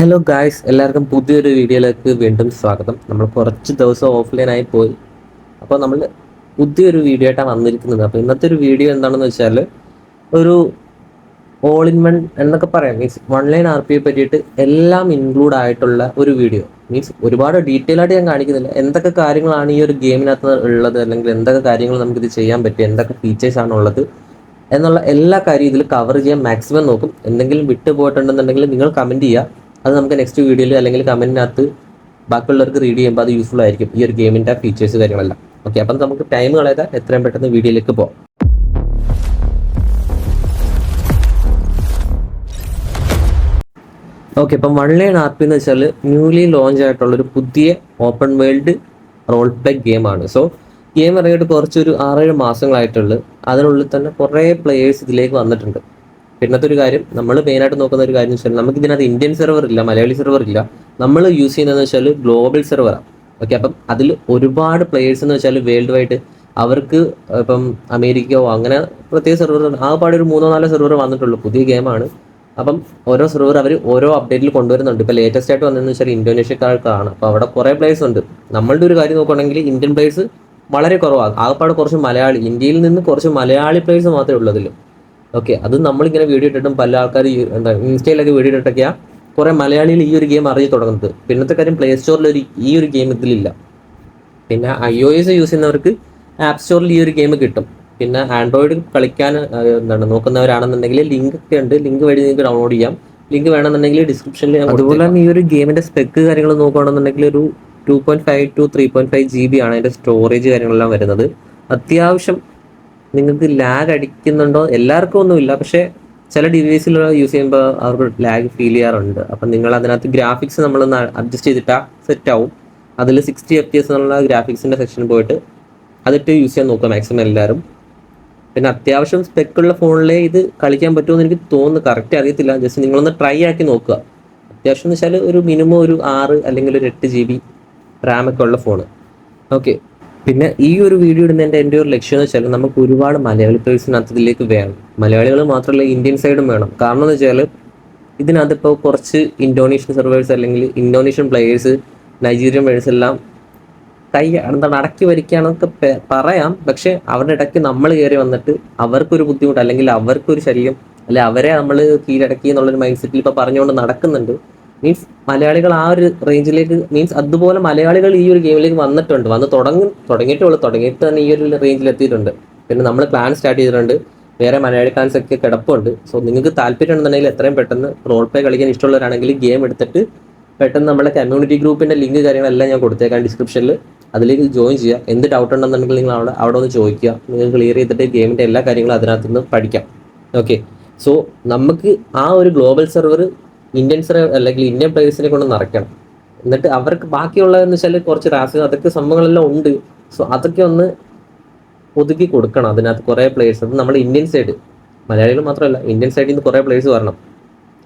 Hello guys, എല്ലാവർക്കും പുതിയൊരു വീഡിയോയിലേക്ക് വീണ്ടും സ്വാഗതം. നമ്മൾ കുറച്ച് ദിവസം ഓഫ്ലൈനായി പോയി. അപ്പോൾ നമ്മൾ പുതിയൊരു വീഡിയോ ആയിട്ടാണ് വന്നിരിക്കുന്നത്. അപ്പോൾ ഇന്നത്തെ ഒരു വീഡിയോ എന്താണെന്ന് വെച്ചാൽ ഒരു ഓൾ ഇൻ വൺ എന്നൊക്കെ പറയാം. മീൻസ് വൺ ലൈൻ ആർ പിയെ പറ്റിയിട്ട് എല്ലാം ഇൻക്ലൂഡ് ആയിട്ടുള്ള ഒരു വീഡിയോ. മീൻസ് ഒരുപാട് ഡീറ്റെയിൽ ആയിട്ട് ഞാൻ കാണിക്കുന്നില്ല. എന്തൊക്കെ കാര്യങ്ങളാണ് ഈ ഒരു ഗെയിമിനകത്ത് ഉള്ളത്, അല്ലെങ്കിൽ എന്തൊക്കെ കാര്യങ്ങൾ നമുക്കിത് ചെയ്യാൻ പറ്റും, എന്തൊക്കെ ഫീച്ചേഴ്സ് ആണ് ഉള്ളത് എന്നുള്ള എല്ലാ കാര്യവും ഇതിൽ കവർ ചെയ്യാൻ മാക്സിമം നോക്കും. എന്തെങ്കിലും വിട്ടു പോയിട്ടുണ്ടെന്നുണ്ടെങ്കിൽ നിങ്ങൾ കമൻറ്റ് ചെയ്യുക. അത് നമുക്ക് നെക്സ്റ്റ് വീഡിയോയിൽ അല്ലെങ്കിൽ കമൻറ്റിനകത്ത് ബാക്കിയുള്ളവർക്ക് റീഡ് ചെയ്യുമ്പോൾ അത് യൂസ്ഫുൾ ആയിരിക്കും, ഈ ഒരു ഗെയിമിൻ്റെ ഫീച്ചേഴ്സ് കാര്യങ്ങളെല്ലാം. ഓക്കെ, അപ്പം നമുക്ക് ടൈം കളയാതെ എത്രയും പെട്ടെന്ന് വീഡിയോയിലേക്ക് പോകാം. ഓക്കെ, അപ്പം വൺ ലൈൻ ആർ പി എന്ന് വെച്ചാൽ ന്യൂലി ലോഞ്ച് ആയിട്ടുള്ളൊരു പുതിയ ഓപ്പൺ വേൾഡ് റോൾ പ്ലേ ഗെയിമാണ്. സോ ഗെയിം ഇറങ്ങിയിട്ട് കുറച്ചൊരു 6-7 മാസങ്ങളായിട്ടുള്ളൂ. അതിനുള്ളിൽ തന്നെ കുറേ പ്ലേയേഴ്സ് ഇതിലേക്ക് വന്നിട്ടുണ്ട്. പിന്നത്തെ ഒരു കാര്യം, നമ്മൾ മെയിനായിട്ട് നോക്കുന്ന ഒരു കാര്യം എന്ന് വെച്ചാൽ നമുക്ക് ഇതിനകത്ത് ഇന്ത്യൻ സെർവർ ഇല്ല, മലയാളി സെർവർ ഇല്ല. നമ്മൾ യൂസ് ചെയ്യുന്നതെന്ന് വെച്ചാൽ ഗ്ലോബൽ സെർവറാണ്. ഓക്കെ, അപ്പം അതിൽ ഒരുപാട് പ്ലേയേഴ്സ് എന്ന് വെച്ചാൽ വേൾഡ് വൈഡ് അവർക്ക് ഇപ്പം അമേരിക്കയോ അങ്ങനെ പ്രത്യേക സെർവർ ആകെപ്പാടെ ഒരു 3-4 സെർവർ വന്നിട്ടുള്ളൂ. പുതിയ ഗെയിമാണ്. അപ്പം ഓരോ സെർവർ അവർ ഓരോ അപ്ഡേറ്റിൽ കൊണ്ടുവരുന്നുണ്ട്. ഇപ്പോൾ ലേറ്റസ്റ്റ് ആയിട്ട് വന്നതെന്ന് വെച്ചാൽ ഇന്തോനേഷ്യക്കാർക്കാണ്. അപ്പോൾ അവിടെ കുറേ പ്ലേയേഴ്സ് ഉണ്ട്. നമ്മളുടെ ഒരു കാര്യം നോക്കുകയാണെങ്കിൽ ഇന്ത്യൻ പ്ലേയേഴ്സ് വളരെ കുറവാണ്. ആകെപ്പാടെ കുറച്ച് മലയാളി, ഇന്ത്യയിൽ നിന്ന് കുറച്ച് മലയാളി പ്ലേയേഴ്സ് മാത്രമേ ഉള്ളൂ അതിൽ. ഓക്കെ, അത് നമ്മളിങ്ങനെ വീഡിയോ ഇട്ടിട്ടും പല ആൾക്കാർ എന്താ ഇൻസ്റ്റയിലൊക്കെ വീഡിയോ ഇട്ടിട്ടൊക്കെയാണ് കുറേ മലയാളികൾ ഈ ഒരു ഗെയിം അറിഞ്ഞു തുടങ്ങുന്നത്. പിന്നത്തെ കാര്യം, പ്ലേ സ്റ്റോറിൽ ഈ ഒരു ഗെയിം ഇതിലില്ല. പിന്നെ iOS യൂസ് ചെയ്യുന്നവർക്ക് ആപ്പ് സ്റ്റോറിൽ ഈ ഒരു ഗെയിം കിട്ടും. പിന്നെ ആൻഡ്രോയിഡ് കളിക്കാൻ നോക്കുന്നവരാണെന്നുണ്ടെങ്കിൽ ലിങ്ക് ഒക്കെ ഉണ്ട്, ലിങ്ക് വഴി നിങ്ങൾക്ക് ഡൗൺലോഡ് ചെയ്യാം. ലിങ്ക് വേണമെന്നുണ്ടെങ്കിൽ ഡിസ്ക്രിപ്ഷനിൽ. അതുപോലെ തന്നെ ഈ ഒരു ഗെയിമിൻ്റെ സ്പെക്ക് കാര്യങ്ങൾ നോക്കുകയാണെന്നുണ്ടെങ്കിൽ ഒരു 2.5 to 3.5 GB ആണ് അതിൻ്റെ സ്റ്റോറേജ് കാര്യങ്ങളെല്ലാം വരുന്നത്. അത്യാവശ്യം നിങ്ങൾക്ക് ലാഗ് അടിക്കുന്നുണ്ടോ, എല്ലാവർക്കും ഒന്നുമില്ല, പക്ഷേ ചില ഡിവൈസിൽ യൂസ് ചെയ്യുമ്പോൾ അവർക്ക് ലാഗ് ഫീൽ ചെയ്യാറുണ്ട്. അപ്പം നിങ്ങൾ അതിനകത്ത് ഗ്രാഫിക്സ് നമ്മളൊന്ന് അഡ്ജസ്റ്റ് ചെയ്തിട്ടാൽ സെറ്റ് ആവും. അതിൽ 60 FPS എന്നുള്ള ഗ്രാഫിക്സിൻ്റെ സെക്ഷനിൽ പോയിട്ട് അതിട്ട് യൂസ് ചെയ്യാൻ നോക്കുക മാക്സിമം എല്ലാവരും. പിന്നെ അത്യാവശ്യം സ്പെക്കുള്ള ഫോണിലേ ഇത് കളിക്കാൻ പറ്റുമെന്ന് എനിക്ക് തോന്നുന്നു, കറക്റ്റ് അറിയത്തില്ല. ജസ്റ്റ് നിങ്ങളൊന്ന് ട്രൈ ആക്കി നോക്കുക. അത്യാവശ്യം എന്ന് വെച്ചാൽ ഒരു മിനിമം ഒരു 6 അല്ലെങ്കിൽ ഒരു 8 GB റാമൊക്കെ ഉള്ള ഫോണ്. ഓക്കെ, പിന്നെ ഈ ഒരു വീഡിയോ ഇടുന്നതിൻ്റെ എൻ്റെ ഒരു ലക്ഷ്യം എന്ന് വെച്ചാൽ നമുക്ക് ഒരുപാട് മലയാളി പ്ലേയേഴ്സിനകത്ത് ഇതിലേക്ക് വേണം. മലയാളികൾ മാത്രമല്ല, ഇന്ത്യൻ സൈഡും വേണം. കാരണം എന്ന് വെച്ചാൽ ഇതിനകത്തിപ്പോൾ കുറച്ച് ഇന്തോനേഷ്യൻ സെർവേഴ്സ് അല്ലെങ്കിൽ ഇന്തോനേഷ്യൻ പ്ലേയേഴ്സ്, നൈജീരിയൻ പ്ലേയേഴ്സ് എല്ലാം എന്താണ് അടക്കി വരികയാണെന്നൊക്കെ പറയാം. പക്ഷെ അവരുടെ ഇടയ്ക്ക് നമ്മൾ കയറി വന്നിട്ട് അവർക്കൊരു ബുദ്ധിമുട്ട് അല്ലെങ്കിൽ അവർക്കൊരു ശല്യം, അല്ലെ അവരെ നമ്മൾ കീഴടക്കി എന്നുള്ളൊരു മൈൻഡ് സെറ്റിൽ ഇപ്പോൾ പറഞ്ഞുകൊണ്ട് നടക്കുന്നുണ്ട്. മീൻസ് മലയാളികൾ ആ ഒരു റേഞ്ചിലേക്ക്, മീൻസ് അതുപോലെ മലയാളികൾ ഈ ഒരു ഗെയിമിലേക്ക് വന്നിട്ടുണ്ട്, തുടങ്ങിയിട്ട് തന്നെ ഈ ഒരു റേഞ്ചിൽ എത്തിയിട്ടുണ്ട്. പിന്നെ നമ്മൾ പ്ലാൻ സ്റ്റാർട്ട് ചെയ്തിട്ടുണ്ട്, വേറെ മലയാളി ഫാൻസ് ഒക്കെ കിടപ്പുണ്ട്. സോ നിങ്ങൾക്ക് താല്പര്യം ഉണ്ടെന്നുണ്ടെങ്കിൽ എത്രയും പെട്ടെന്ന് റോൾ പ്ലേ കളിക്കാൻ ഇഷ്ടമുള്ളവരാണെങ്കിൽ ഗെയിം എടുത്തിട്ട് പെട്ടെന്ന് നമ്മുടെ കമ്മ്യൂണിറ്റി ഗ്രൂപ്പിൻ്റെ ലിങ്ക് കാര്യങ്ങളെല്ലാം ഞാൻ കൊടുത്തേക്കാം ഡിസ്ക്രിപ്ഷനിൽ. അതിലേക്ക് ജോയിൻ ചെയ്യുക. എന്ത് ഡൗട്ട് ഉണ്ടെന്നുണ്ടെങ്കിൽ നിങ്ങൾ അവിടെ ഒന്ന് ചോദിക്കുക. നിങ്ങൾ ക്ലിയർ ചെയ്തിട്ട് ഗെയിമിൻ്റെ എല്ലാ കാര്യങ്ങളും അതിനകത്ത് നിന്ന് പഠിക്കാം. ഓക്കെ, സോ നമുക്ക് ആ ഒരു ഗ്ലോബൽ സെർവർ ഇന്ത്യൻ സെർവർ അല്ലെങ്കിൽ ഇന്ത്യൻ പ്ലേയേഴ്സിനെ കൊണ്ട് നിറയ്ക്കണം. എന്നിട്ട് അവർക്ക് ബാക്കിയുള്ളതെന്ന് വെച്ചാൽ കുറച്ച് റാസ് അതൊക്കെ സംഭവങ്ങളെല്ലാം ഉണ്ട്. സോ അതൊക്കെ ഒന്ന് ഒതുക്കി കൊടുക്കണം. അതിനകത്ത് കുറേ പ്ലേയേഴ്സ്, അത് നമ്മുടെ ഇന്ത്യൻ സൈഡ്, മലയാളികൾ മാത്രമല്ല ഇന്ത്യൻ സൈഡിൽ നിന്ന് കുറേ പ്ലേയേഴ്സ് വരണം.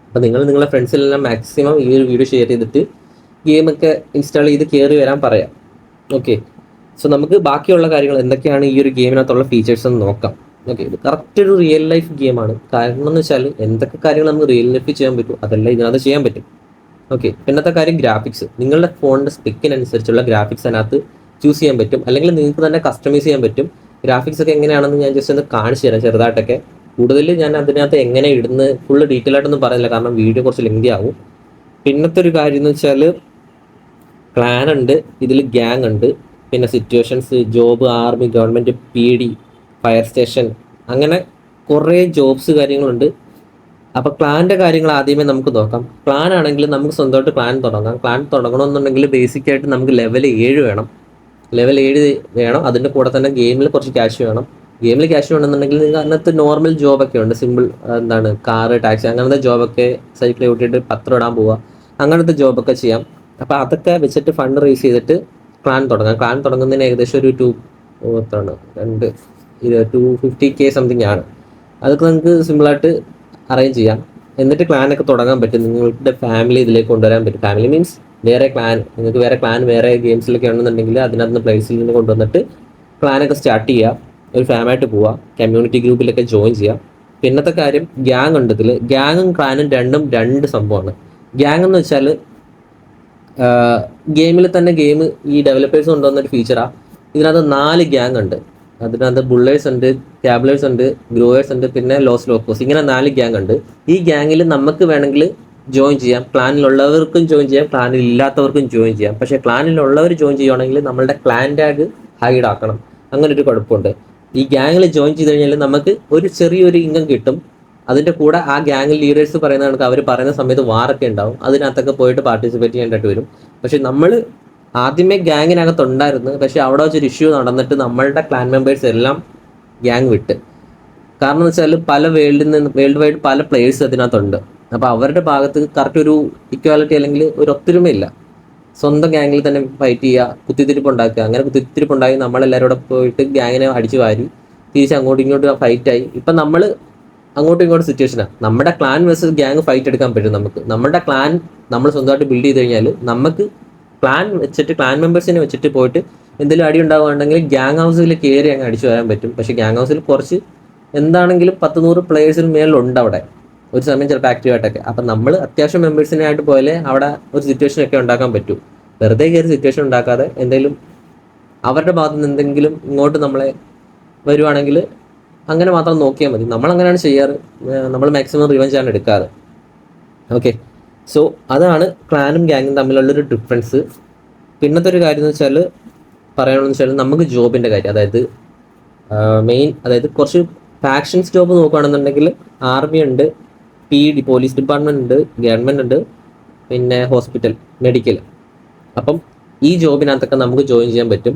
അപ്പോൾ നിങ്ങളുടെ ഫ്രണ്ട്സിലെല്ലാം മാക്സിമം ഈ ഒരു വീഡിയോ ഷെയർ ചെയ്തിട്ട് ഗെയിമൊക്കെ ഇൻസ്റ്റാൾ ചെയ്ത് കയറി വരാൻ പറയാം. ഓക്കെ, സോ നമുക്ക് ബാക്കിയുള്ള കാര്യങ്ങൾ എന്തൊക്കെയാണ് ഈ ഒരു ഗെയിമിനകത്തുള്ള ഫീച്ചേഴ്സ് എന്ന് നോക്കാം. ഓക്കെ, ഇത് കറക്റ്റ് ഒരു റിയൽ ലൈഫ് ഗെയിമാണ്. കാരണം എന്ന് വെച്ചാൽ എന്തൊക്കെ കാര്യങ്ങൾ നമുക്ക് റിയൽ ലൈഫിൽ ചെയ്യാൻ പറ്റും അതെല്ലാം ഇതിനകത്ത് ചെയ്യാൻ പറ്റും. ഓക്കെ, പിന്നത്തെ കാര്യം ഗ്രാഫിക്സ്. നിങ്ങളുടെ ഫോണിൻ്റെ സ്പെക്കിനനുസരിച്ചുള്ള ഗ്രാഫിക്സ് അതിനകത്ത് ചൂസ് ചെയ്യാൻ പറ്റും, അല്ലെങ്കിൽ നിങ്ങൾക്ക് തന്നെ കസ്റ്റമൈസ് ചെയ്യാൻ പറ്റും. ഗ്രാഫിക്സ് ഒക്കെ എങ്ങനെയാണെന്ന് ഞാൻ ജസ്റ്റ് ഒന്ന് കാണിച്ചു തരാം ചെറുതായിട്ടൊക്കെ. കൂടുതൽ ഞാൻ അതിനകത്ത് എങ്ങനെ ഇടുന്ന ഫുള്ള് ഡീറ്റെയിൽ ആയിട്ടൊന്നും പറയുന്നില്ല, കാരണം വീഡിയോ കുറച്ച് ലെങ്തി ആവും. പിന്നത്തെ ഒരു കാര്യം എന്ന് വെച്ചാൽ ക്ലാൻ ഉണ്ട്, ഇതിൽ ഗ്യാങ് ഉണ്ട്, പിന്നെ situations, job, army, government, PD, fire station, അങ്ങനെ കുറേ ജോബ്സ് കാര്യങ്ങളുണ്ട്. അപ്പോൾ ക്ലാൻ്റെ കാര്യങ്ങൾ ആദ്യമേ നമുക്ക് നോക്കാം. ക്ലാൻ ആണെങ്കിൽ നമുക്ക് സ്വന്തമായിട്ട് ക്ലാൻ തുടങ്ങാം. ക്ലാൻ തുടങ്ങണമെന്നുണ്ടെങ്കിൽ ബേസിക്കായിട്ട് നമുക്ക് ലെവൽ 7 വേണം. ലെവൽ 7 വേണം. അതിൻ്റെ കൂടെ തന്നെ ഗെയിമിൽ കുറച്ച് ക്യാഷ് വേണം. ഗെയിമിൽ ക്യാഷ് വേണമെന്നുണ്ടെങ്കിൽ നിങ്ങൾക്ക് അതിനകത്ത് നോർമൽ ജോബൊക്കെ ഉണ്ട്, സിമ്പിൾ, എന്താണ് കാറ്, ടാക്സി, അങ്ങനത്തെ ജോബൊക്കെ, സൈക്കിൾ ഓട്ടിയിട്ട് പത്രം ഇടാൻ പോവുക, അങ്ങനത്തെ ജോബൊക്കെ ചെയ്യാം. അപ്പോൾ അതൊക്കെ വെച്ചിട്ട് ഫണ്ട് റേസ് ചെയ്തിട്ട് ക്ലാൻ തുടങ്ങാം. ക്ലാൻ തുടങ്ങുന്നതിന് ഏകദേശം ഒരു 250K സംതിങ് ആണ്. അതൊക്കെ നിങ്ങൾക്ക് സിമ്പിളായിട്ട് അറേഞ്ച് ചെയ്യാം. എന്നിട്ട് ക്ലാനൊക്കെ തുടങ്ങാൻ പറ്റും. നിങ്ങളുടെ ഫാമിലി ഇതിലേക്ക് കൊണ്ടുവരാൻ പറ്റും. ഫാമിലി മീൻസ് വേറെ ക്ലാൻ, നിങ്ങൾക്ക് വേറെ ക്ലാൻ വേറെ ഗെയിംസിലൊക്കെ ഉണ്ടെന്നുണ്ടെങ്കിൽ അതിനകത്ത് പ്ലേസിൽ നിന്ന് കൊണ്ടുവന്നിട്ട് ക്ലാനൊക്കെ സ്റ്റാർട്ട് ചെയ്യുക, ഒരു ഫാമായിട്ട് പോവുക, കമ്മ്യൂണിറ്റി ഗ്രൂപ്പിലൊക്കെ ജോയിൻ ചെയ്യുക. പിന്നത്തെ കാര്യം ഗ്യാങ് ഉണ്ട് ഇതിൽ. ഗ്യാങ്ങും ക്ലാനും രണ്ടും രണ്ട് സംഭവമാണ്. ഗ്യാങ് എന്ന് വെച്ചാൽ ഗെയിമിൽ തന്നെ ഈ ഡെവലപ്പേഴ്സ് കൊണ്ടുവന്നൊരു ഫീച്ചറാണ്. ഇതിനകത്ത് 4 ഗ്യാങ് ഉണ്ട്. അതിനകത്ത് ബുള്ളേഴ്സ് ഉണ്ട്, ക്യാബിലേഴ്സ് ഉണ്ട്, ഗ്രോവേഴ്സ് ഉണ്ട്, പിന്നെ ലോസ് ലോക്കോസ്. ഇങ്ങനെ 4 ഗ്യാങ് ഉണ്ട്. ഈ ഗ്യാങ്ങിൽ നമുക്ക് വേണമെങ്കിൽ ജോയിൻ ചെയ്യാം. ക്ലാനിലുള്ളവർക്കും ജോയിൻ ചെയ്യാം, ക്ലാനിൽ ഇല്ലാത്തവർക്കും ജോയിൻ ചെയ്യാം. പക്ഷേ ക്ലാനിലുള്ളവർ ജോയിൻ ചെയ്യുകയാണെങ്കിൽ നമ്മളുടെ ക്ലാൻ ടാഗ് ഹൈഡ് ആക്കണം. അങ്ങനെ ഒരു കുഴപ്പമുണ്ട്. ഈ ഗ്യാങ്ങിൽ ജോയിൻ ചെയ്ത് കഴിഞ്ഞാൽ നമുക്ക് ഒരു ചെറിയൊരു ഇൻകം കിട്ടും. അതിൻ്റെ കൂടെ ആ ഗ്യാങ്ങിൽ ലീഡേഴ്സ് പറയുന്ന കണക്ക് അവർ പറയുന്ന സമയത്ത് വാറൊക്കെ ഉണ്ടാവും. അതിനകത്തൊക്കെ പോയിട്ട് പാർട്ടിസിപ്പേറ്റ് ചെയ്യേണ്ടതായിട്ട് വരും. പക്ഷെ നമ്മൾ ആദ്യമേ ഗ്യാങ്ങിനകത്ത് ഉണ്ടായിരുന്നു. പക്ഷെ അവിടെ വെച്ചൊരു ഇഷ്യൂ നടന്നിട്ട് നമ്മളുടെ ക്ലാൻ മെമ്പേഴ്സ് എല്ലാം ഗ്യാങ് വിട്ട്. കാരണം എന്ന് വെച്ചാൽ വേൾഡ് വൈഡ് പല പ്ലേയേഴ്സ് അതിനകത്തുണ്ട്. അപ്പോൾ അവരുടെ ഭാഗത്ത് കറക്റ്റ് ഒരു ഇക്വാലിറ്റി അല്ലെങ്കിൽ ഒരു ഒത്തൊരുമയില്ല. സ്വന്തം ഗ്യാങ്ങിൽ തന്നെ ഫൈറ്റ് ചെയ്യുക, കുത്തിത്തിരിപ്പ് ഉണ്ടാക്കുക. അങ്ങനെ കുത്തിത്തിരിപ്പ് ഉണ്ടായി നമ്മളെല്ലാവരും കൂടെ പോയിട്ട് ഗ്യാങ്ങിനെ അടിച്ചു വാരി തിരിച്ച് അങ്ങോട്ടും ഇങ്ങോട്ടും ഫൈറ്റായി. ഇപ്പം നമ്മൾ അങ്ങോട്ടും ഇങ്ങോട്ടും സിറ്റുവേഷനാണ്. നമ്മുടെ ക്ലാൻ വേഴ്സസ് ഗ്യാങ് ഫൈറ്റ് എടുക്കാൻ പറ്റും നമുക്ക്. നമ്മുടെ ക്ലാൻ നമ്മൾ സ്വന്തമായിട്ട് ബിൽഡ് ചെയ്ത് കഴിഞ്ഞാൽ നമുക്ക് ക്ലാൻ വെച്ചിട്ട് ക്ലാൻ മെമ്പേഴ്സിനെ വെച്ചിട്ട് പോയിട്ട് എന്തെങ്കിലും അടി ഉണ്ടാവുകയാണെങ്കിൽ ഗ്യാങ് ഹൗസിൽ കയറി അങ്ങ് അടിച്ചു വരാൻ പറ്റും. പക്ഷേ ഗ്യാങ് ഹൗസിൽ കുറച്ച് എന്താണെങ്കിലും 10-100 പ്ലേയേഴ്സിന് മേളിലുണ്ട് അവിടെ ഒരു സമയം ചിലപ്പോൾ ആക്റ്റീവായിട്ടൊക്കെ. അപ്പം നമ്മൾ അത്യാവശ്യം മെമ്പേഴ്സിനെ ആയിട്ട് പോലെ അവിടെ ഒരു സിറ്റുവേഷനൊക്കെ ഉണ്ടാക്കാൻ പറ്റും. വെറുതെ കയറി സിറ്റുവേഷൻ ഉണ്ടാക്കാതെ എന്തെങ്കിലും അവരുടെ ഭാഗത്ത് നിന്ന് എന്തെങ്കിലും ഇങ്ങോട്ട് നമ്മളെ വരുവാണെങ്കിൽ അങ്ങനെ മാത്രം നോക്കിയാൽ മതി. നമ്മളങ്ങനെയാണ് ചെയ്യാറ്. നമ്മൾ മാക്സിമം റിവെഞ്ചാണ് എടുക്കാറ്. ഓക്കെ, സോ അതാണ് ക്ലാനും ഗ്യാങ്ങും തമ്മിലുള്ളൊരു ഡിഫറൻസ്. പിന്നത്തെ ഒരു കാര്യം എന്ന് വെച്ചാൽ പറയണമെന്ന് വെച്ചാൽ നമുക്ക് ജോബിൻ്റെ കാര്യം, അതായത് കുറച്ച് ഫാക്ഷൻസ് ജോബ് നോക്കുകയാണെന്നുണ്ടെങ്കിൽ ആർമി ഉണ്ട്, PD പോലീസ് ഡിപ്പാർട്ട്മെൻറ്റ് ഉണ്ട്, ഗവൺമെൻറ് ഉണ്ട്, പിന്നെ ഹോസ്പിറ്റൽ, മെഡിക്കൽ. അപ്പം ഈ ജോബിനകത്തൊക്കെ നമുക്ക് ജോയിൻ ചെയ്യാൻ പറ്റും.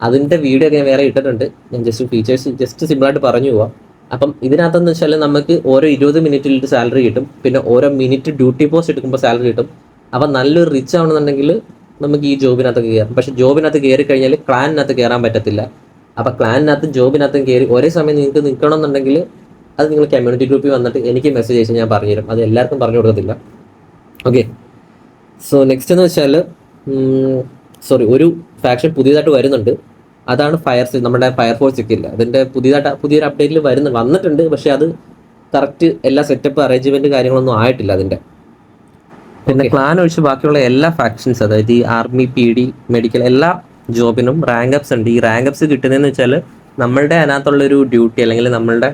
അതിൻ്റെ വീഡിയോ ഒക്കെ ഞാൻ വേറെ ഇട്ടിട്ടുണ്ട്. ഞാൻ ഫീച്ചേഴ്സ് സിമ്പിളായിട്ട് പറഞ്ഞു പോവാം. അപ്പം ഇതിനകത്തെന്ന് വെച്ചാൽ നമുക്ക് ഓരോ 20 മിനിറ്റിൽ സാലറി കിട്ടും. പിന്നെ ഓരോ മിനിറ്റ് ഡ്യൂട്ടി പോസ്റ്റ് എടുക്കുമ്പോൾ സാലറി കിട്ടും. അപ്പം നല്ലൊരു റിച്ച് ആവണമെന്നുണ്ടെങ്കിൽ നമുക്ക് ഈ ജോബിനകത്ത് കയറാം. പക്ഷേ ജോബിനകത്ത് കയറി കഴിഞ്ഞാൽ ക്ലാനിനകത്ത് കയറാൻ പറ്റത്തില്ല. അപ്പം ക്ലാനിനകത്തും ജോബിനകത്തും കയറി ഒരേ സമയം നിങ്ങൾക്ക് നിൽക്കണമെന്നുണ്ടെങ്കിൽ അത് നിങ്ങൾ കമ്മ്യൂണിറ്റി ഗ്രൂപ്പിൽ വന്നിട്ട് എനിക്ക് മെസ്സേജ് അയച്ചാൽ ഞാൻ പറഞ്ഞുതരും. അത് എല്ലാവർക്കും പറഞ്ഞു കൊടുക്കത്തില്ല. ഓക്കെ, സോ നെക്സ്റ്റ് എന്ന് വെച്ചാൽ ഒരു ഫാക്ഷൻ പുതിയതായിട്ട് വരുന്നുണ്ട്. അതാണ് നമ്മുടെ ഫയർഫോഴ്സ് ഒക്കെ ഇല്ല. അതിൻ്റെ പുതിയൊരു അപ്ഡേറ്റിൽ വന്നിട്ടുണ്ട്. പക്ഷേ അത് കറക്റ്റ് എല്ലാ സെറ്റപ്പ് അറേഞ്ച്മെൻറ്റ് കാര്യങ്ങളൊന്നും ആയിട്ടില്ല അതിൻ്റെ. പിന്നെ ക്ലാൻ ഒഴിച്ച് ബാക്കിയുള്ള എല്ലാ ഫാക്ഷൻസ്, അതായത് ഈ ആർമി, PD, മെഡിക്കൽ എല്ലാ ജോബിനും റാങ്ക് അപ്സ് ഉണ്ട്. ഈ റാങ്ക് അപ്സ് കിട്ടുന്നതെന്ന് വെച്ചാൽ നമ്മളുടെ അതിനകത്തുള്ളൊരു ഡ്യൂട്ടി അല്ലെങ്കിൽ നമ്മളുടെ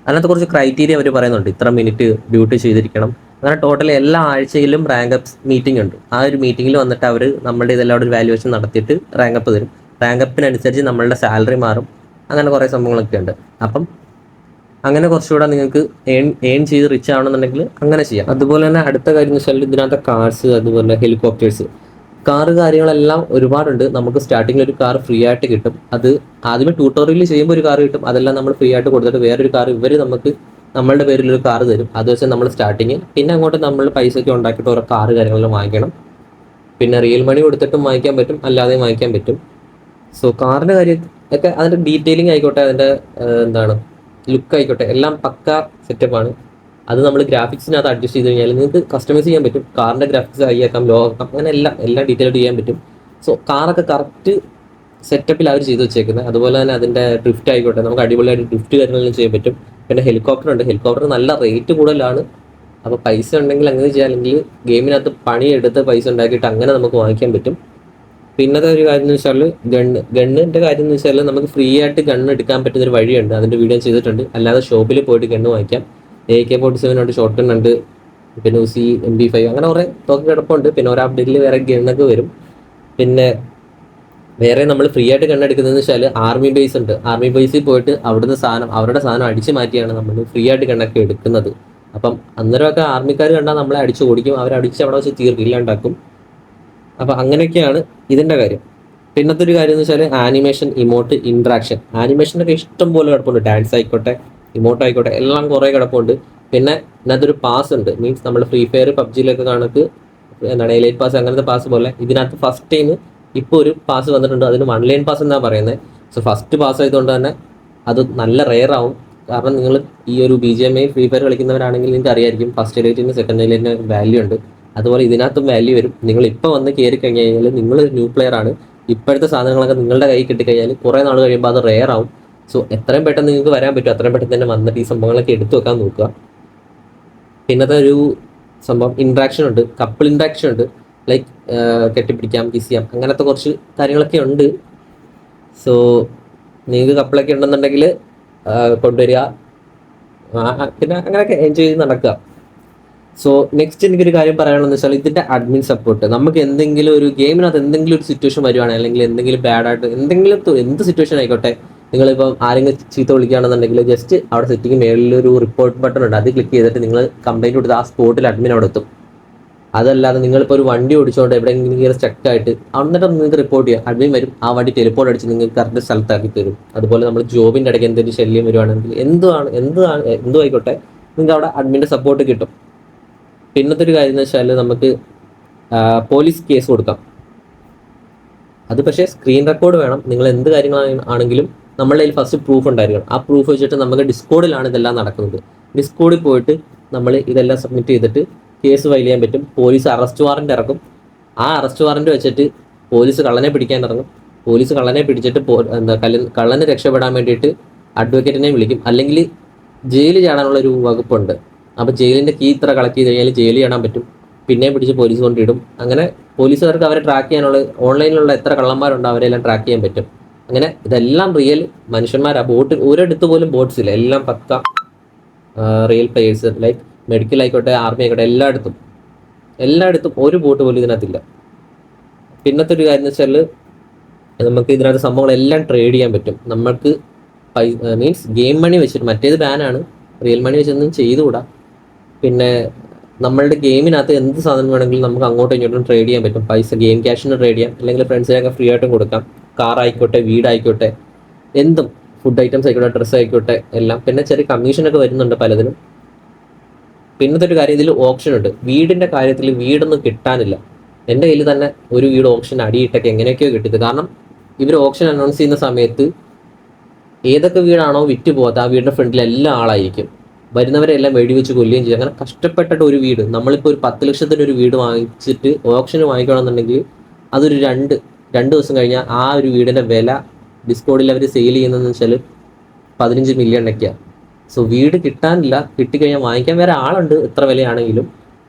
അതിനകത്ത് കുറച്ച് ക്രൈറ്റീരിയ അവർ പറയുന്നുണ്ട്. ഇത്ര മിനിറ്റ് ഡ്യൂട്ടി ചെയ്തിരിക്കണം. അങ്ങനെ ടോട്ടൽ എല്ലാ ആഴ്ചയിലും റാങ്ക് അപ്സ് മീറ്റിംഗ് ഉണ്ട്. ആ ഒരു മീറ്റിങ്ങിൽ വന്നിട്ട് അവർ നമ്മളുടെ ഇതെല്ലാം ഒരു വാല്യുവേഷൻ നടത്തിയിട്ട് റാങ്ക് അപ്പ് തരും. റാങ്ക് അപ്പിനനുസരിച്ച് നമ്മളുടെ സാലറി മാറും. അങ്ങനെ കുറേ സംഭവങ്ങളൊക്കെ ഉണ്ട്. അപ്പം അങ്ങനെ കുറച്ചുകൂടെ നിങ്ങൾക്ക് ഏൺ ചെയ്ത് റിച്ച് ആവണമെന്നുണ്ടെങ്കിൽ അങ്ങനെ ചെയ്യാം. അതുപോലെ തന്നെ അടുത്ത കാര്യം എന്ന് വെച്ചാൽ ഇതിനകത്ത് കാർസ്, അതുപോലെ ഹെലികോപ്റ്റേഴ്സ്, കാറ് കാര്യങ്ങളെല്ലാം ഒരുപാടുണ്ട്. നമുക്ക് സ്റ്റാർട്ടിങ്ങിൽ ഒരു കാർ ഫ്രീ ആയിട്ട് കിട്ടും. അത് ആദ്യമേ ട്യൂട്ടോറിയൽ ചെയ്യുമ്പോൾ ഒരു കാർ കിട്ടും. അതെല്ലാം നമ്മൾ ഫ്രീ ആയിട്ട് കൊടുത്തിട്ട് വേറൊരു കാർ നമുക്ക് നമ്മളുടെ പേരിൽ ഒരു കാർ തരും. അത് വെച്ചാൽ നമ്മൾ സ്റ്റാർട്ടിങ്, പിന്നെ അങ്ങോട്ട് നമ്മൾ പൈസയൊക്കെ ഉണ്ടാക്കിയിട്ട് ഓരോ കാറ് കാര്യങ്ങളെല്ലാം വാങ്ങിക്കണം. പിന്നെ റിയൽ മണി കൊടുത്തിട്ടും വാങ്ങിക്കാൻ പറ്റും, അല്ലാതെയും വാങ്ങിക്കാൻ പറ്റും. സോ കാറിൻ്റെ കാര്യം ഒക്കെ അതിൻ്റെ ഡീറ്റെയിലിംഗ് ആയിക്കോട്ടെ, അതിൻ്റെ ലുക്ക് ആയിക്കോട്ടെ, എല്ലാം പക്ക സെറ്റപ്പാണ്. അത് നമ്മൾ ഗ്രാഫിക്സിനകത്ത് അഡ്ജസ്റ്റ് ചെയ്ത് കഴിഞ്ഞാൽ നിങ്ങൾക്ക് കസ്റ്റമൈസ് ചെയ്യാൻ പറ്റും. കാറിൻ്റെ ഗ്രാഫിക്സ് ഹൈ ആക്കാം, ലോ ആക്കാം, അങ്ങനെ എല്ലാം ഡീറ്റെയിൽ ആയിട്ട് ചെയ്യാൻ പറ്റും. സോ കാറൊക്കെ കറക്റ്റ് സെറ്റപ്പിൽ അവർ ചെയ്ത് വെച്ചേക്കുന്നത്. അതുപോലെ തന്നെ അതിൻ്റെ ഡ്രിഫ്റ്റ് ആയിക്കോട്ടെ, നമുക്ക് അടിപൊളിയായിട്ട് ഡ്രിഫ്റ്റ് കാര്യങ്ങളെല്ലാം ചെയ്യാൻ പറ്റും. പിന്നെ ഹെലികോപ്റ്റർ ഉണ്ട്. ഹെലികോപ്റ്റർ നല്ല റേറ്റ് കൂടുതലാണ്. അപ്പോൾ പൈസ ഉണ്ടെങ്കിൽ അങ്ങനെ ചെയ്യാം, അല്ലെങ്കിൽ ഗെയിമിനകത്ത് പണിയെടുത്ത് പൈസ ഉണ്ടാക്കിയിട്ട് അങ്ങനെ നമുക്ക് വാങ്ങിക്കാൻ പറ്റും. പിന്നത്തെ ഒരു കാര്യം എന്ന് വെച്ചാൽ ഗണ്ണിൻ്റെ കാര്യം എന്ന് വെച്ചാൽ നമുക്ക് ഫ്രീ ആയിട്ട് ഗണ്ണ് എടുക്കാൻ പറ്റുന്നൊരു വഴിയുണ്ട്. അതിൻ്റെ വീഡിയോ ചെയ്തിട്ടുണ്ട്. അല്ലാതെ ഷോപ്പിൽ പോയിട്ട് ഗണ്ണ് വാങ്ങിക്കാം. AK-47 ഉണ്ട്, ഷോട്ട് ഗൺ ഉണ്ട്, പിന്നെ UC MP5 അങ്ങനെ കുറേ തോക്ക് കിടപ്പുണ്ട്. പിന്നെ ഒരു അപ്ഡേറ്റിൽ വേറെ ഗണ്ണൊക്കെ വരും. പിന്നെ വേറെ നമ്മൾ ഫ്രീ ആയിട്ട് ഗണ്ണെടുക്കുന്നതെന്ന് വെച്ചാൽ ആർമി ബേസ് ഉണ്ട്. ആർമി ബേസിൽ പോയിട്ട് അവരുടെ സാധനം അടിച്ചു മാറ്റിയാണ് നമ്മൾ ഫ്രീ ആയിട്ട് ഗണ്ണൊക്കെ എടുക്കുന്നത്. അപ്പം അന്നേരമൊക്കെ ആർമിക്കാർ കണ്ടാൽ നമ്മളെ അടിച്ച് ഓടിക്കും. അവരടിച്ച് അവിടെ വെച്ച് ഇല്ലാണ്ടാക്കും. അപ്പം അങ്ങനെയൊക്കെയാണ് ഇതിൻ്റെ കാര്യം. പിന്നത്തെ ഒരു കാര്യം എന്ന് വെച്ചാൽ ആനിമേഷൻ, ഇമോട്ട്, ഇൻട്രാക്ഷൻ. ആനിമേഷനൊക്കെ ഇഷ്ടം പോലെ കിടപ്പുണ്ട്. ഡാൻസ് ആയിക്കോട്ടെ, ഇമോട്ട് ആയിക്കോട്ടെ, എല്ലാം കുറേ കിടപ്പുണ്ട്. പിന്നെ ഇതിനകത്തൊരു പാസ് ഉണ്ട്. മീൻസ് നമ്മൾ ഫ്രീ ഫയർ, PUBG-യിലൊക്കെ കണക്ക് എലൈറ്റ് പാസ്, അങ്ങനത്തെ പാസ് പോലെ ഇതിനകത്ത് ഫസ്റ്റ് ടൈം ഇപ്പോൾ ഒരു പാസ് വന്നിട്ടുണ്ട്. അതിന് 1 ലൈൻ പാസ് എന്നാണ് പറയുന്നത്. സോ ഫസ്റ്റ് പാസ് ആയതുകൊണ്ട് തന്നെ അത് നല്ല റെയർ ആവും. കാരണം നിങ്ങൾ ഈ ഒരു BGMI ഫ്രീ ഫയർ കളിക്കുന്നവരാണെങ്കിൽ നിങ്ങൾക്ക് അറിയായിരിക്കും ഫസ്റ്റ് എലൈറ്റിന് സെക്കൻഡ് എലൈറ്റിന് വാല്യൂ ഉണ്ട്. അതുപോലെ ഇതിനകത്തും വാല്യൂ വരും. നിങ്ങൾ ഇപ്പോൾ വന്ന് കയറി കഴിഞ്ഞ് കഴിഞ്ഞാൽ നിങ്ങളൊരു ന്യൂ പ്ലെയർ ആണ്. ഇപ്പോഴത്തെ സാധനങ്ങളൊക്കെ നിങ്ങളുടെ കയ്യിൽ കിട്ടിക്കഴിഞ്ഞാൽ കുറേ നാൾ കഴിയുമ്പോൾ അത് റെയർ ആവും. സോ എത്രയും പെട്ടെന്ന് നിങ്ങൾക്ക് വരാൻ പറ്റും അത്രയും പെട്ടെന്ന് തന്നെ വന്നിട്ട് ഈ സംഭവങ്ങളൊക്കെ എടുത്തു വെക്കാൻ നോക്കുക. പിന്നത്തെ ഒരു സംഭവം ഇൻട്രാക്ഷൻ ഉണ്ട്, കപ്പിൾ ഇൻട്രാക്ഷൻ ഉണ്ട്, ലൈക്ക് കെട്ടിപ്പിടിക്കാം, കിസ് ചെയ്യാം, അങ്ങനത്തെ കുറച്ച് കാര്യങ്ങളൊക്കെ ഉണ്ട്. സോ നിങ്ങൾക്ക് കപ്പിളൊക്കെ ഉണ്ടെന്നുണ്ടെങ്കിൽ കൊണ്ടുവരിക, പിന്നെ അങ്ങനെയൊക്കെ എൻജോയ് ചെയ്ത് നടക്കുക. സോ നെക്സ്റ്റ് എനിക്കൊരു കാര്യം പറയാനുള്ളതെന്ന് വെച്ചാൽ ഇതിൻ്റെ അഡ്മിൻ സപ്പോർട്ട്. നമുക്ക് എന്തെങ്കിലും ഒരു ഗെയിമിനകത്ത് എന്തെങ്കിലും ഒരു സിറ്റുവേഷൻ വരുവാണെങ്കിൽ, അല്ലെങ്കിൽ എന്തെങ്കിലും ബാഡായിട്ട് എന്തെങ്കിലും എന്ത് സിറ്റുവേഷൻ ആയിക്കോട്ടെ, നിങ്ങളിപ്പം ആരെങ്കിലും ചീത്ത വിളിക്കുകയാണെന്നുണ്ടെങ്കിൽ ജസ്റ്റ് അവിടെ സെറ്റിംഗ് മേളിൽ ഒരു റിപ്പോർട്ട് ബട്ടൺ ഉണ്ട്, അത് ക്ലിക്ക് ചെയ്തിട്ട് നിങ്ങൾ കംപ്ലൈൻറ്റ് കൊടുത്ത് ആ സ്പോട്ടിൽ അഡ്മിൻ അവിടെ എത്തും. അതല്ലാതെ നിങ്ങളിപ്പോൾ ഒരു വണ്ടി ഓടിച്ചുകൊണ്ട് എവിടെയെങ്കിലും സ്റ്റക്കായിട്ട് എന്നിട്ട് നിങ്ങൾക്ക് റിപ്പോർട്ട് ചെയ്യാം, അഡ്മിൻ വരും, ആ വണ്ടി ടെലിപ്പോർട്ട് അടിച്ച് നിങ്ങൾക്ക് കറക്റ്റ് സ്ഥലത്താക്കി തരും. അതുപോലെ നമ്മൾ ജോബിൻ്റെ ഇടയ്ക്ക് എന്തെങ്കിലും ശല്യം വരുവാണെങ്കിൽ എന്തും ആയിക്കോട്ടെ, നിങ്ങൾക്ക് അവിടെ അഡ്മിൻ്റെ സപ്പോർട്ട് കിട്ടും. പിന്നത്തെ ഒരു കാര്യം എന്ന് വെച്ചാൽ നമുക്ക് പോലീസ് കേസ് കൊടുക്കാം. അത് പക്ഷേ സ്ക്രീൻ റെക്കോർഡ് വേണം. നിങ്ങൾ എന്ത് കാര്യങ്ങളാണെങ്കിലും നമ്മളുടെ കയ്യിൽ ഫസ്റ്റ് പ്രൂഫ് ഉണ്ടായിരിക്കണം. ആ പ്രൂഫ് വെച്ചിട്ട് നമുക്ക് ഡിസ്കോഡിലാണ് ഇതെല്ലാം നടക്കുന്നത്. ഡിസ്കോഡിൽ പോയിട്ട് നമ്മൾ ഇതെല്ലാം സബ്മിറ്റ് ചെയ്തിട്ട് കേസ് ഫയൽ ചെയ്യാൻ പറ്റും. പോലീസ് അറസ്റ്റ് വാറൻറ്റ് ഇറക്കും. ആ അറസ്റ്റ് വാറൻറ്റ് വെച്ചിട്ട് പോലീസ് കള്ളനെ പിടിക്കാൻ ഇറങ്ങും. പോലീസ് കള്ളനെ പിടിച്ചിട്ട് കള്ളനെ രക്ഷപ്പെടാൻ വേണ്ടിയിട്ട് അഡ്വക്കേറ്റിനെ വിളിക്കും. അല്ലെങ്കിൽ ജയിലിൽ ചാടാനുള്ളൊരു വകുപ്പുണ്ട്. അപ്പോൾ ജയിലിൻ്റെ കീ ഇത്ര കളക്ട് ചെയ്ത് കഴിഞ്ഞാൽ ജയിലിൽ ചാടാൻ പറ്റും. പിന്നെയും പിടിച്ച് പോലീസ് കൊണ്ടിടും. അങ്ങനെ പോലീസുകാർക്ക് അവരെ ട്രാക്ക് ചെയ്യാനുള്ള ഓൺലൈനിലുള്ള എത്ര കള്ളന്മാരുണ്ടോ അവരെല്ലാം ട്രാക്ക് ചെയ്യാൻ പറ്റും. അങ്ങനെ ഇതെല്ലാം റിയൽ മനുഷ്യന്മാരാണ്. ഒരിടത്ത് പോലും ബോട്ട്സ് ഇല്ല, എല്ലാം പക്ക റിയൽ പ്ലേയേഴ്സ്. ലൈക്ക് മെഡിക്കൽ ആയിക്കോട്ടെ, ആർമി ആയിക്കോട്ടെ, എല്ലായിടത്തും ഒരു ബോട്ട് പോലും ഇതിനകത്തില്ല. പിന്നത്തെ ഒരു കാര്യം എന്ന് വെച്ചാൽ നമുക്ക് ഇതിനകത്ത് സംഭവങ്ങളെല്ലാം ട്രേഡ് ചെയ്യാൻ പറ്റും. നമുക്ക് മീൻസ് ഗെയിം മണി വെച്ചിട്ട്, മറ്റേത് ബാനാണ്, റിയൽ മണി വെച്ചൊന്നും ചെയ്തുകൂടാ. പിന്നെ നമ്മളുടെ ഗെയിമിനകത്ത് എന്ത് സാധനം വേണമെങ്കിലും നമുക്ക് അങ്ങോട്ടും ഇങ്ങോട്ടും ട്രേഡ് ചെയ്യാൻ പറ്റും. പൈസ ഗെയിം ക്യാഷിന് ട്രേഡ് ചെയ്യാം, അല്ലെങ്കിൽ ഫ്രണ്ട്സിനൊക്കെ ഫ്രീ ആയിട്ടും കൊടുക്കാം. കാർ ആയിക്കോട്ടെ, വീടായിക്കോട്ടെ, എന്തും, ഫുഡ് ഐറ്റംസ് ആയിക്കോട്ടെ, ഡ്രസ്സ് ആയിക്കോട്ടെ, എല്ലാം. പിന്നെ ചെറിയ കമ്മീഷനൊക്കെ വരുന്നുണ്ട് പലതിനും. പിന്നത്തെ ഒരു കാര്യം, ഇതിൽ ഓപ്ഷൻ ഉണ്ട്. വീടിൻ്റെ കാര്യത്തിൽ വീടൊന്നും കിട്ടാനില്ല. എൻ്റെ കയ്യിൽ തന്നെ ഒരു വീട് ഓപ്ഷൻ അടിയിട്ടൊക്കെ എങ്ങനെയൊക്കെയോ കിട്ടിയത്. കാരണം ഇവർ ഓപ്ഷൻ അനൗൺസ് ചെയ്യുന്ന സമയത്ത് ഏതൊക്കെ വീടാണോ വിറ്റ് പോകാത്ത ആ വീടിൻ്റെ ഫ്രണ്ടിൽ എല്ലാ ആളായിരിക്കും. വരുന്നവരെല്ലാം വെടിവെച്ച് കൊല്ലുകയും ചെയ്യും. അങ്ങനെ കഷ്ടപ്പെട്ടിട്ട് ഒരു വീട്, നമ്മളിപ്പോൾ ഒരു 10 ലക്ഷത്തിന് ഒരു വീട് വാങ്ങിച്ചിട്ട് ഓപ്ഷന് വാങ്ങിക്കണമെന്നുണ്ടെങ്കിൽ അതൊരു രണ്ട് ദിവസം കഴിഞ്ഞാൽ ആ ഒരു വീടിൻ്റെ വില ഡിസ്കോഡിൽ അവർ സെയിൽ ചെയ്യുന്നതെന്ന് വെച്ചാൽ 15 മില്യണൊക്കെയാണ്. സോ വീട് കിട്ടാനില്ല, കിട്ടിക്കഴിഞ്ഞാൽ വാങ്ങിക്കാൻ വേറെ ആളുണ്ട് എത്ര വിലയാണെങ്കിലും.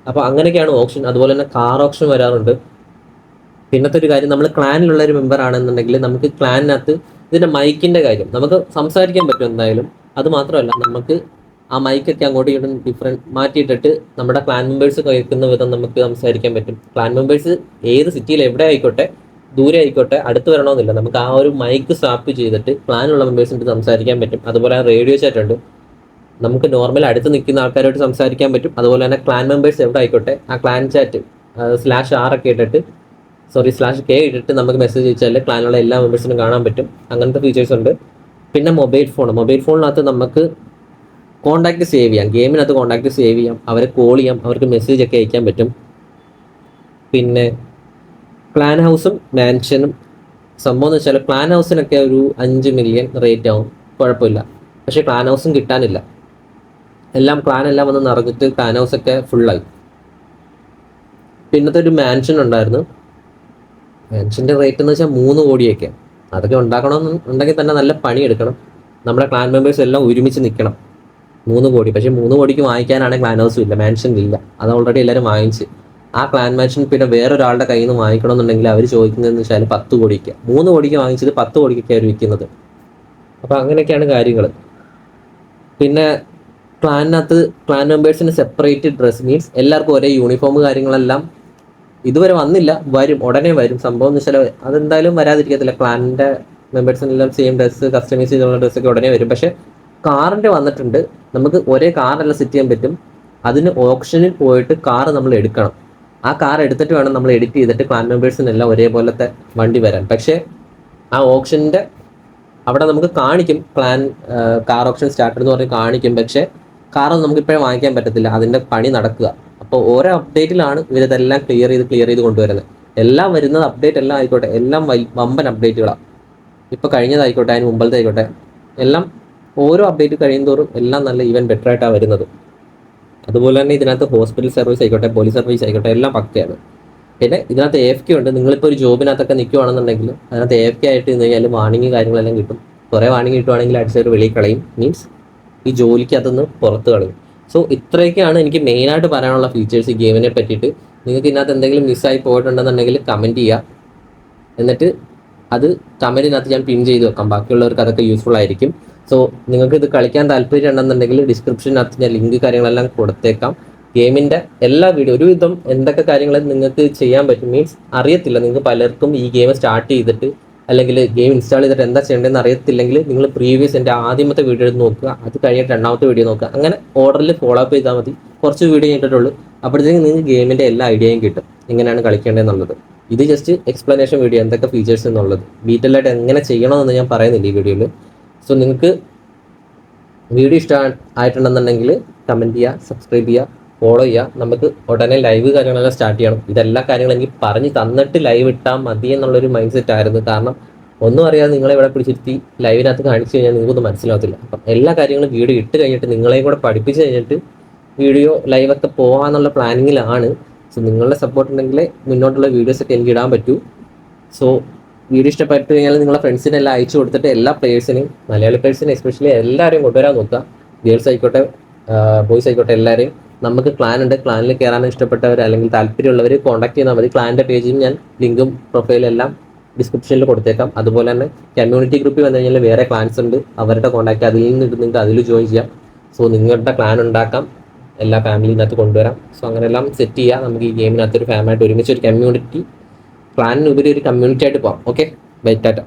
അപ്പോൾ അങ്ങനെയൊക്കെയാണ് ഓപ്ഷൻ. അതുപോലെ തന്നെ കാർ ഓപ്ഷൻ വരാറുണ്ട്. പിന്നത്തെ ഒരു കാര്യം, നമ്മൾ ക്ലാനിലുള്ള ഒരു മെമ്പർ ആണെന്നുണ്ടെങ്കിൽ നമുക്ക് ക്ലാനിനകത്ത് ഇതിൻ്റെ മൈക്കിൻ്റെ കാര്യം നമുക്ക് സംസാരിക്കാൻ പറ്റും എന്തായാലും. അത് മാത്രമല്ല, നമുക്ക് ആ മൈക്കൊക്കെ അങ്ങോട്ടും ഇങ്ങോട്ടും മാറ്റിയിട്ടിട്ട് നമ്മുടെ ക്ലാൻ മെമ്പേഴ്സ് കേൾക്കുന്ന വിധം നമുക്ക് സംസാരിക്കാൻ പറ്റും. ക്ലാൻ മെമ്പേഴ്സ് ഏത് സിറ്റിയിൽ എവിടെ ആയിക്കോട്ടെ, ദൂരെ ആയിക്കോട്ടെ, അടുത്ത് വരണമെന്നില്ല, നമുക്ക് ആ ഒരു മൈക്ക് സ്വാപ്പ് ചെയ്തിട്ട് ക്ലാനുള്ള മെമ്പേഴ്സിൻ്റെ സംസാരിക്കാൻ പറ്റും. അതുപോലെ റേഡിയോ ചാറ്റ് ഉണ്ട്, നമുക്ക് നോർമൽ അടുത്ത് നിൽക്കുന്ന ആൾക്കാരോട്ട് സംസാരിക്കാൻ പറ്റും. അതുപോലെ തന്നെ ക്ലാൻ മെമ്പേഴ്സ് എവിടെ ആയിക്കോട്ടെ ആ ക്ലാൻ ചാറ്റ് /R ഒക്കെ ഇട്ടിട്ട് /K ഇട്ടിട്ട് നമുക്ക് മെസ്സേജ് അയച്ചാൽ ക്ലാനുള്ള എല്ലാ മെമ്പേഴ്സിനും കാണാൻ പറ്റും. അങ്ങനത്തെ ഫീച്ചേഴ്സ് ഉണ്ട്. പിന്നെ മൊബൈൽ ഫോണിനകത്ത് നമുക്ക് കോൺടാക്റ്റ് സേവ് ചെയ്യാം. ഗെയിമിനകത്ത് കോൺടാക്റ്റ് സേവ് ചെയ്യാം, അവരെ കോൾ ചെയ്യാം, അവർക്ക് മെസ്സേജ് ഒക്കെ അയക്കാൻ പറ്റും. പിന്നെ ക്ലാൻ ഹൗസും മാൻഷനും സംഭവം എന്ന് വെച്ചാൽ ക്ലാൻ ഹൗസിനൊക്കെ ഒരു 5 മില്യൺ റേറ്റ് ആവും, കുഴപ്പമില്ല. പക്ഷേ ക്ലാൻ ഹൗസും കിട്ടാനില്ല. ക്ലാൻ എല്ലാം വന്ന് നിറഞ്ഞിട്ട് ക്ലാൻ ഹൗസൊക്കെ ഫുള്ളായി. പിന്നത്തെ ഒരു മാൻഷൻ ഉണ്ടായിരുന്നു. മാൻഷൻ്റെ റേറ്റ് എന്ന് വെച്ചാൽ 3 കോടിയൊക്കെ. അതൊക്കെ ഉണ്ടാക്കണമെന്നുണ്ടെങ്കിൽ തന്നെ നല്ല പണിയെടുക്കണം. നമ്മുടെ ക്ലാൻ മെമ്പേഴ്സ് എല്ലാം ഒരുമിച്ച് നിൽക്കണം. 3 കോടി. പക്ഷേ 3 കോടിക്ക് വാങ്ങിക്കാനാണെങ്കിൽ ക്ലാൻ ഹൗസും ഇല്ല, മാൻഷൻ ഇല്ല. അത് ഓൾറെഡി എല്ലാവരും വാങ്ങിച്ച്. ആ ക്ലാൻ മാൻഷൻ പിന്നെ വേറൊരാളുടെ കയ്യിൽ നിന്ന് വാങ്ങിക്കണമെന്നുണ്ടെങ്കിൽ അവർ ചോദിക്കുന്നതെന്ന് വെച്ചാൽ 10 കോടിക്ക്. 3 കോടിക്ക് വാങ്ങിച്ചത് 10 കോടിക്കൊക്കെ അവർ വിൽക്കുന്നത്. അപ്പോൾ അങ്ങനെയൊക്കെയാണ് കാര്യങ്ങൾ. പിന്നെ ക്ലാൻ മെമ്പേഴ്സിന് സെപ്പറേറ്റ് ഡ്രസ്, മീൻസ് എല്ലാവർക്കും ഒരേ യൂണിഫോം കാര്യങ്ങളെല്ലാം ഇതുവരെ വന്നില്ല, വരും, ഉടനെ വരും. സംഭവം എന്ന് വെച്ചാൽ അതെന്തായാലും വരാതിരിക്കത്തില്ല. ക്ലാനിൻ്റെ മെമ്പേഴ്സിനെല്ലാം സെയിം ഡ്രസ്സ്, കസ്റ്റമൈസ് ചെയ്തുള്ള ഡ്രസ്സൊക്കെ ഉടനെ വരും. പക്ഷേ കാറിൻ്റെ വന്നിട്ടുണ്ട്. നമുക്ക് ഒരേ കാറെല്ലാം സെറ്റ് ചെയ്യാൻ പറ്റും. അതിന് ഓപ്ഷനിൽ പോയിട്ട് കാർ നമ്മൾ എടുക്കണം. ആ കാർ എടുത്തിട്ട് വേണം നമ്മൾ എഡിറ്റ് ചെയ്തിട്ട് ക്ലാൻ മെമ്പേഴ്സിനെല്ലാം ഒരേപോലത്തെ വണ്ടി വരാൻ. പക്ഷേ ആ ഓപ്ഷൻ്റെ അവിടെ നമുക്ക് കാണിക്കും കാർ ഓപ്ഷൻ സ്റ്റാർട്ടർ എന്ന് പറഞ്ഞ് കാണിക്കും. പക്ഷേ കാറൊന്നും നമുക്കിപ്പോഴും വാങ്ങിക്കാൻ പറ്റത്തില്ല, അതിൻ്റെ പണി നടക്കുക. അപ്പോൾ ഓരോ അപ്ഡേറ്റിലാണ് ഇവരിതെല്ലാം ക്ലിയർ ചെയ്ത് കൊണ്ടുവരുന്നത്. എല്ലാം വരുന്നത് അപ്ഡേറ്റ് എല്ലാം ആയിക്കോട്ടെ, എല്ലാം വമ്പൻ അപ്ഡേറ്റുകളാണ്. ഇപ്പോൾ കഴിഞ്ഞതായിക്കോട്ടെ, അതിന് മുമ്പത്തെ ആയിക്കോട്ടെ, എല്ലാം ഓരോ അപ്ഡേറ്റ് കഴിയുന്തോറും എല്ലാം നല്ല ഈവൻ ബെറ്റർ ആയിട്ടാണ് വരുന്നത്. അതുപോലെ തന്നെ ഇതിനകത്ത് ഹോസ്പിറ്റൽ സർവീസ് ആയിക്കോട്ടെ, പോലീസ് സർവീസ് ആയിക്കോട്ടെ, എല്ലാം പക്കയാണ്. പിന്നെ ഇതിനകത്ത് AFK ഉണ്ട്. നിങ്ങളിപ്പോൾ ഒരു ജോബിനകത്തൊക്കെ നിൽക്കുകയാണെന്നുണ്ടെങ്കിൽ അതിനകത്ത് AFK ആയിട്ട് നിന്ന് കഴിഞ്ഞാൽ വാണിംഗ് കാര്യങ്ങളെല്ലാം കിട്ടും. കുറേ വാണിംഗ് കിട്ടുവാണെങ്കിൽ അടിച്ചൊരു വെളിയിൽ കളയും, മീൻസ് ഈ ജോലിക്ക് അതൊന്ന് പുറത്ത് കളയും. സോ ഇത്രയൊക്കെയാണ് എനിക്ക് മെയിനായിട്ട് പറയാനുള്ള ഫീച്ചേഴ്സ് ഈ ഗെയിമിനെ പറ്റിയിട്ട്. നിങ്ങൾക്ക് ഇതിനകത്ത് എന്തെങ്കിലും മിസ്സായി പോയിട്ടുണ്ടെന്നുണ്ടെങ്കിൽ കമൻറ്റ് ചെയ്യുക. എന്നിട്ട് അത് കമൻറ്റിനകത്ത് ഞാൻ പിൻ ചെയ്ത് വെക്കാം, ബാക്കിയുള്ളവർക്ക് അതൊക്കെ യൂസ്ഫുൾ ആയിരിക്കും. സോ നിങ്ങൾക്ക് ഇത് കളിക്കാൻ താല്പര്യം ഉണ്ടെന്നുണ്ടെങ്കിൽ ഡിസ്ക്രിപ്ഷനകത്ത് ഞാൻ ലിങ്ക് കാര്യങ്ങളെല്ലാം കൊടുത്തേക്കാം. ഗെയിമിൻ്റെ എല്ലാ വീഡിയോ ഒരുവിധം എന്തൊക്കെ കാര്യങ്ങൾ നിങ്ങൾക്ക് ചെയ്യാൻ പറ്റും, മീൻസ് അറിയത്തില്ല നിങ്ങൾക്ക് പലർക്കും ഈ ഗെയിം സ്റ്റാർട്ട് ചെയ്തിട്ട് അല്ലെങ്കിൽ ഗെയിം ഇൻസ്റ്റാൾ ചെയ്തിട്ട് എന്താ ചെയ്യേണ്ടതെന്ന് അറിയത്തില്ലെങ്കിൽ നിങ്ങൾ പ്രീവിയസ് എൻ്റെ ആദ്യമത്തെ വീഡിയോ എടുത്ത് നോക്കുക, അത് കഴിഞ്ഞിട്ട് രണ്ടാമത്തെ വീഡിയോ നോക്കുക, അങ്ങനെ ഓർഡറിൽ ഫോളോ അപ്പ് ചെയ്താൽ മതി. കുറച്ച് വീഡിയോ ചെയ്തിട്ടുള്ളൂ, അപ്പോഴത്തേക്കും നിങ്ങൾക്ക് ഗെയിമിൻ്റെ എല്ലാ ഐഡിയയും കിട്ടും എങ്ങനെയാണ് കളിക്കേണ്ടതെന്നുള്ളത്. ഇത് ജസ്റ്റ് എക്സ്പ്ലനേഷൻ വീഡിയോ, എന്തൊക്കെ ഫീച്ചേഴ്സ് എന്നുള്ളത്. ഡീറ്റെയിൽ ആയിട്ട് എങ്ങനെ ചെയ്യണമെന്ന് ഞാൻ പറയുന്നില്ല ഈ വീഡിയോയിൽ. സോ നിങ്ങൾക്ക് വീഡിയോ ഇഷ്ടം ആയിട്ടുണ്ടെന്നുണ്ടെങ്കിൽ കമൻറ്റ് ചെയ്യുക, സബ്സ്ക്രൈബ് ചെയ്യുക, ഫോളോ ചെയ്യുക. നമുക്ക് ഉടനെ ലൈവ് കാര്യങ്ങളെല്ലാം സ്റ്റാർട്ട് ചെയ്യണം. ഇതെല്ലാ കാര്യങ്ങളും എനിക്ക് പറഞ്ഞ് തന്നിട്ട് ലൈവ് ഇട്ടാൽ മതി എന്നുള്ളൊരു മൈൻഡ് സെറ്റ് ആയിരുന്നു. കാരണം ഒന്നും അറിയാതെ നിങ്ങളെ ഇവിടെ പിടിച്ചിരുത്തി ലൈവിനകത്ത് കാണിച്ചു കഴിഞ്ഞാൽ നിങ്ങൾക്കൊന്നും മനസ്സിലാവത്തില്ല. അപ്പം എല്ലാ കാര്യങ്ങളും വീഡിയോ ഇട്ട് കഴിഞ്ഞിട്ട് നിങ്ങളെയും കൂടെ പഠിപ്പിച്ച് കഴിഞ്ഞിട്ട് വീഡിയോ ലൈവൊക്കെ പോകാമെന്നുള്ള പ്ലാനിങ്ങിലാണ്. സോ നിങ്ങളുടെ സപ്പോർട്ട് ഉണ്ടെങ്കിൽ മുന്നോട്ടുള്ള വീഡിയോസൊക്കെ എനിക്ക് ഇടാൻ പറ്റൂ. സോ വീഡിയോ ഇഷ്ടപ്പെട്ടു കഴിഞ്ഞാൽ നിങ്ങളുടെ ഫ്രണ്ട്സിനെല്ലാം അയച്ചു കൊടുത്തിട്ട് എല്ലാ പ്ലേയേഴ്സിനെയും, മലയാളി പ്ലേയേഴ്സിനെ എസ്പെഷ്യലി എല്ലാവരെയും കൊണ്ടുവരാൻ നോക്കുക. ഗേൾസ് ആയിക്കോട്ടെ ബോയ്സ് ആയിക്കോട്ടെ എല്ലാവരെയും. നമുക്ക് ക്ലാൻ ഉണ്ട്, ക്ലാനിൽ കയറാൻ ഇഷ്ടപ്പെട്ടവർ അല്ലെങ്കിൽ താല്പര്യമുള്ളവർ കോൺടാക്ട് ചെയ്താൽ മതി. ക്ലാനിൻ്റെ പേജിൽ ഞാൻ ലിങ്കും പ്രൊഫൈലും എല്ലാം ഡിസ്ക്രിപ്ഷനിൽ കൊടുത്തേക്കാം. അതുപോലെ തന്നെ കമ്മ്യൂണിറ്റി ഗ്രൂപ്പിൽ വന്നു കഴിഞ്ഞാൽ വേറെ ക്ലാൻസ് ഉണ്ട്, അവരുടെ കോൺടാക്ട് അതിൽ നിന്ന് നിങ്ങൾക്ക് അതിൽ ജോയിൻ ചെയ്യാം. സോ നിങ്ങളുടെ ക്ലാൻ ഉണ്ടാക്കാം, എല്ലാ ഫാമിലിനകത്ത് കൊണ്ടുവരാം. സോ അങ്ങനെയെല്ലാം സെറ്റ് ചെയ്യുക. നമുക്ക് ഈ ഗെയിമിനകത്ത് ഒരു ഫാമായിട്ട് ഒരുമിച്ച് ഒരു കമ്മ്യൂണിറ്റി, പ്ലാനിനുപരി ഒരു കമ്മ്യൂണിറ്റി ആയിട്ട് പോകാം. Okay, bye, Tata.